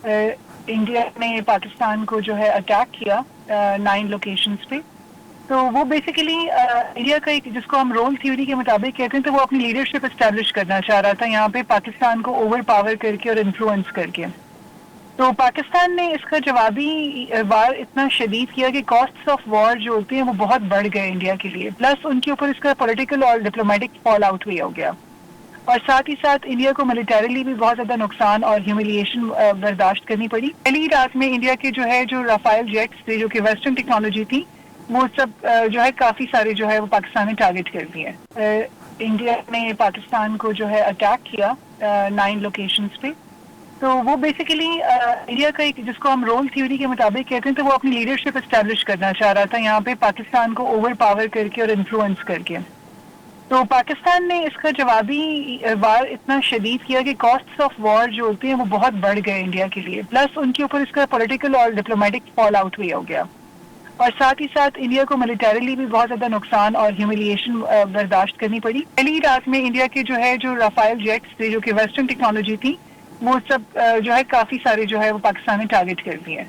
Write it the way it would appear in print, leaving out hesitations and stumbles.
India ने पाकिस्तान को जो है अटैक किया 9 लोकेशंस पे। तो वो बेसिकली इंडिया का एक जिसको हम रोल थ्योरी के मुताबिक कहते हैं, तो वो अपनी लीडरशिप एस्टैब्लिश करना चाह रहा था यहाँ पे पाकिस्तान को ओवर पावर करके और इन्फ्लुएंस करके। तो पाकिस्तान ने इसका जवाबी वार इतना शदीद किया कि कॉस्ट्स ऑफ वॉर जो होती हैं वो बहुत बढ़ गए इंडिया के लिए, प्लस उनके ऊपर इसका पॉलिटिकल और डिप्लोमेटिक फॉल आउट भी हो गया, और साथ ही साथ इंडिया को मिलिटरीली भी बहुत ज्यादा नुकसान और ह्यूमिलिएशन बर्दाश्त करनी पड़ी। पहली रात में इंडिया के जो राफेल जेट्स थे, जो कि वेस्टर्न टेक्नोलॉजी थी, वो सब जो है काफी सारे जो है वो पाकिस्तान ने टारगेट कर दिए। इंडिया ने पाकिस्तान को जो है अटैक किया 9 लोकेशंस पे। तो वो बेसिकली इंडिया का एक जिसको हम रोल थ्योरी के मुताबिक कहते हैं, तो वो अपनी लीडरशिप एस्टैब्लिश करना चाह रहा था यहाँ पे पाकिस्तान को ओवर पावर करके और इन्फ्लुएंस करके। तो पाकिस्तान ने इसका जवाबी वार इतना शदीद किया कि कॉस्ट्स ऑफ वॉर जो होती हैं वो बहुत बढ़ गए इंडिया के लिए, प्लस उनके ऊपर इसका पॉलिटिकल और डिप्लोमेटिक फॉल आउट भी हो गया, और साथ ही साथ इंडिया को मिलिटरीली भी बहुत ज्यादा नुकसान और ह्यूमिलिएशन बर्दाश्त करनी पड़ी। पहली रात में इंडिया के जो राफेल जेट्स थे, जो कि वेस्टर्न टेक्नोलॉजी थी, वो सब जो है काफी सारे जो है वो पाकिस्तान ने टारगेट कर दिए।